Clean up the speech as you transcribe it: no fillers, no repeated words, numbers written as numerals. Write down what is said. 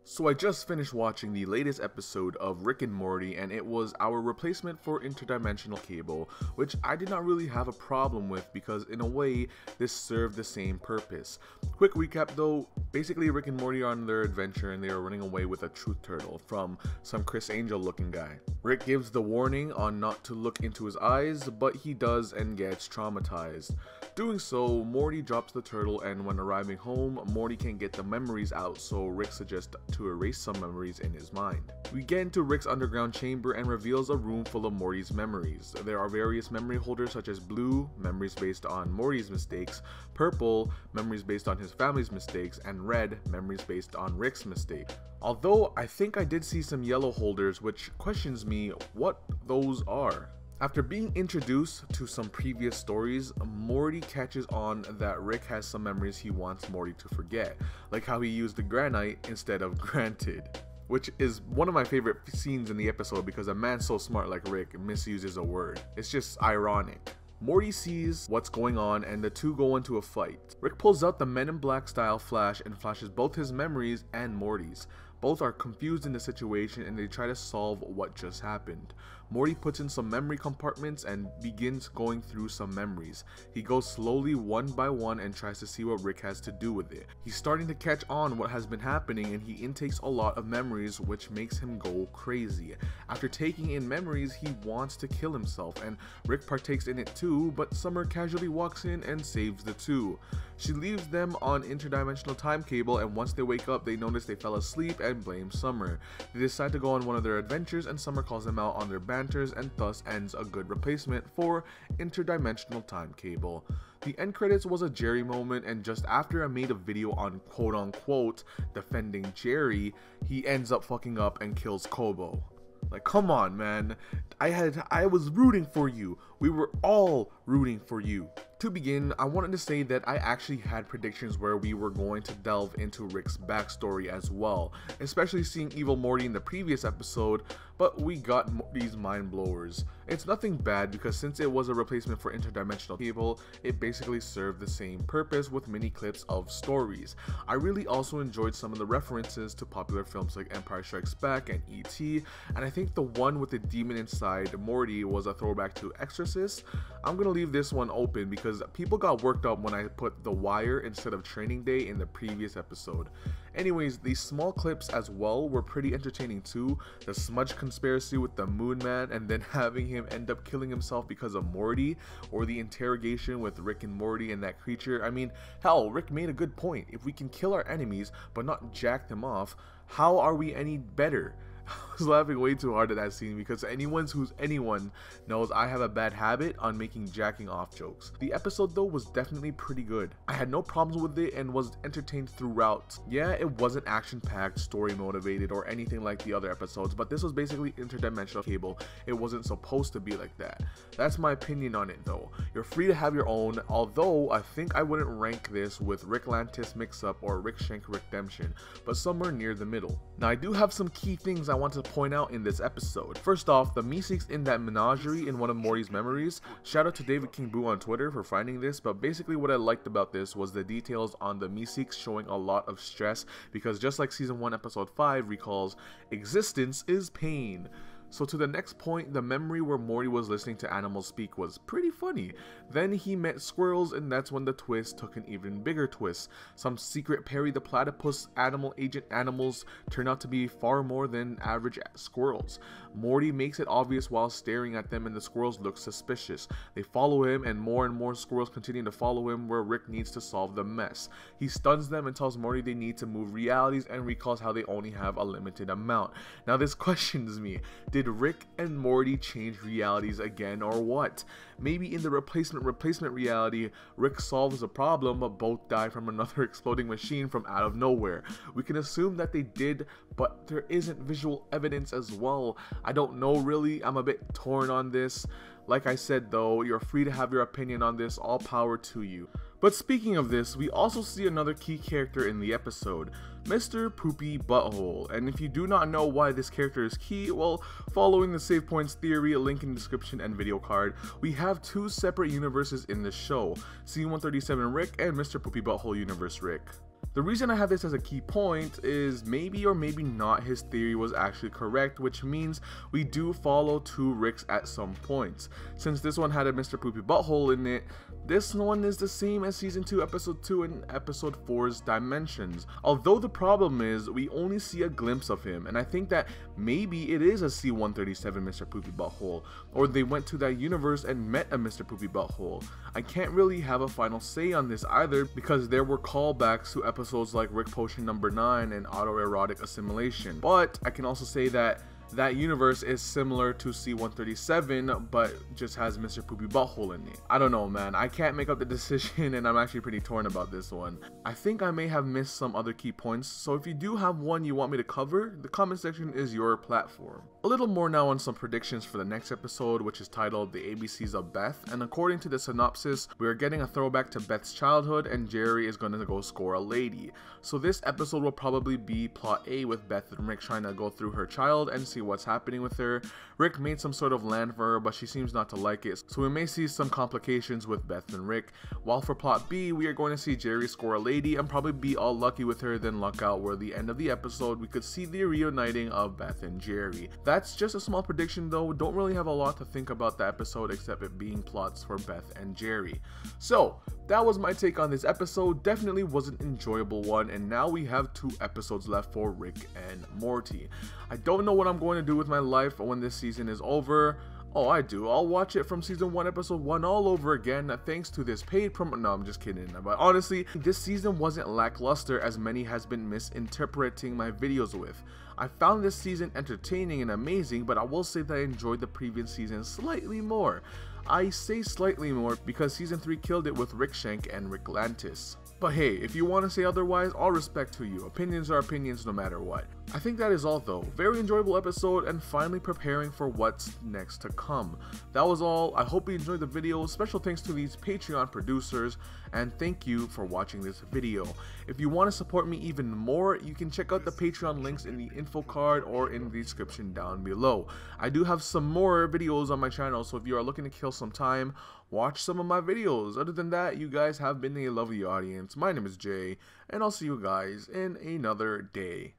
So I just finished watching the latest episode of Rick and Morty, and it was our replacement for Interdimensional Cable, which I did not really have a problem with because in a way this served the same purpose. Quick recap though, basically Rick and Morty are on their adventure and they are running away with a truth turtle from some Chris Angel looking guy. Rick gives the warning on not to look into his eyes, but he does and gets traumatized. Doing so, Morty drops the turtle, and when arriving home, Morty can't get the memories out, so Rick suggests to erase some memories in his mind. We get into Rick's underground chamber and reveals a room full of Morty's memories. There are various memory holders such as blue, memories based on Morty's mistakes, purple, memories based on his family's mistakes, and red, memories based on Rick's mistake. Although I think I did see some yellow holders, which questions me what those are. After being introduced to some previous stories, Morty catches on that Rick has some memories he wants Morty to forget, like how he used the granite instead of granted, which is one of my favorite scenes in the episode because a man so smart like Rick misuses a word. It's just ironic. Morty sees what's going on and the two go into a fight. Rick pulls out the Men in Black style flash and flashes both his memories and Morty's. Both are confused in the situation and they try to solve what just happened. Morty puts in some memory compartments and begins going through some memories. He goes slowly one by one and tries to see what Rick has to do with it. He's starting to catch on what has been happening and he intakes a lot of memories, which makes him go crazy. After taking in memories, he wants to kill himself and Rick partakes in it too, but Summer casually walks in and saves the two. She leaves them on Interdimensional Time Cable, and once they wake up they notice they fell asleep and blame Summer. They decide to go on one of their adventures and Summer calls them out on their banters and thus ends a good replacement for Interdimensional Time Cable. The end credits was a Jerry moment, and just after I made a video on quote unquote defending Jerry, he ends up fucking up and kills Kobo. Like, come on, man. I was rooting for you. We were all rooting for you. To begin, I wanted to say that I actually had predictions where we were going to delve into Rick's backstory as well, especially seeing Evil Morty in the previous episode, but we got these mind blowers. It's nothing bad because since it was a replacement for Interdimensional Cable, it basically served the same purpose with mini clips of stories. I really also enjoyed some of the references to popular films like Empire Strikes Back and E.T., and I think the one with the demon inside Morty was a throwback to Exorcist. I'm gonna leave this one open because people got worked up when I put The Wire instead of Training Day in the previous episode. Anyways, these small clips as well were pretty entertaining too. The smudge conspiracy with the Moon Man and then having him end up killing himself because of Morty, or the interrogation with Rick and Morty and that creature. I mean, hell, Rick made a good point. If we can kill our enemies but not jack them off, how are we any better? I was laughing way too hard at that scene because anyone knows I have a bad habit on making jacking off jokes. The episode though was definitely pretty good. I had no problems with it and was entertained throughout. Yeah, it wasn't action packed, story motivated, or anything like the other episodes, but this was basically Interdimensional Cable. It wasn't supposed to be like that. That's my opinion on it though. You're free to have your own, although I think I wouldn't rank this with Rick Lantis Mix Up or Rick Shank Redemption, but somewhere near the middle. Now I do have some key things I want to point out in this episode. First off, the Meeseeks in that menagerie in one of Morty's memories. Shout out to David King Boo on Twitter for finding this, but basically what I liked about this was the details on the Meeseeks showing a lot of stress, because just like season 1 episode 5 recalls, existence is pain. So to the next point, the memory where Morty was listening to animals speak was pretty funny. Then he met squirrels, and that's when the twist took an even bigger twist. Some secret Perry the Platypus animal agent animals turn out to be far more than average squirrels. Morty makes it obvious while staring at them, and the squirrels look suspicious. They follow him, and more squirrels continue to follow him where Rick needs to solve the mess. He stuns them and tells Morty they need to move realities and recalls how they only have a limited amount. Now this questions me. Did Rick and Morty change realities again or what? Maybe in the replacement reality, Rick solves a problem but both die from another exploding machine from out of nowhere. We can assume that they did, but there isn't visual evidence as well. I don't know really. I'm a bit torn on this. Like I said though, you're free to have your opinion on this, all power to you. But speaking of this, we also see another key character in the episode, Mr. Poopy Butthole. And if you do not know why this character is key, well, following the save points theory, a link in the description and video card, we have two separate universes in the show, C-137 Rick and Mr. Poopy Butthole Universe Rick. The reason I have this as a key point is maybe or maybe not his theory was actually correct, which means we do follow 2 Ricks at some points. Since this one had a Mr. Poopy Butthole in it, this one is the same as Season 2 Episode 2 and Episode 4's Dimensions. Although the problem is we only see a glimpse of him, and I think that maybe it is a C-137 Mr. Poopy Butthole, or they went to that universe and met a Mr. Poopy Butthole. I can't really have a final say on this either because there were callbacks to episodes like Rick Potion number 9 and Autoerotic Assimilation, but I can also say that that universe is similar to C-137 but just has Mr. Poopy Butthole in it. I don't know, man, I can't make up the decision and I'm actually pretty torn about this one. I think I may have missed some other key points, so if you do have one you want me to cover, the comment section is your platform. A little more now on some predictions for the next episode, which is titled The ABCs of Beth, and according to the synopsis, we are getting a throwback to Beth's childhood and Jerry is gonna go score a lady. So this episode will probably be plot A with Beth and Rick trying to go through her child and see what's happening with her. Rick made some sort of land for her, but she seems not to like it, so we may see some complications with Beth and Rick. While for plot B, we are going to see Jerry score a lady and probably be all lucky with her, then luck out where the end of the episode we could see the reuniting of Beth and Jerry. That's just a small prediction though, don't really have a lot to think about the episode except it being plots for Beth and Jerry. So that was my take on this episode. Definitely was an enjoyable one, and now we have 2 episodes left for Rick and Morty. I don't know what I'm going to do with my life when this season is over. Oh, I do. I'll watch it from season 1, episode 1 all over again, thanks to this paid promo. No, I'm just kidding. But honestly, this season wasn't lackluster as many has been misinterpreting my videos with. I found this season entertaining and amazing, but I will say that I enjoyed the previous season slightly more. I say slightly more because season 3 killed it with Rick Shank and Rick Lantis. But hey, if you want to say otherwise, all respect to you. Opinions are opinions no matter what. I think that is all though. Very enjoyable episode and finally preparing for what's next to come. That was all. I hope you enjoyed the video. Special thanks to these Patreon producers and thank you for watching this video. If you want to support me even more, you can check out the Patreon links in the info card or in the description down below. I do have some more videos on my channel, so if you are looking to kill some time, watch some of my videos. Other than that, you guys have been a lovely audience. My name is Jay, and I'll see you guys in another day.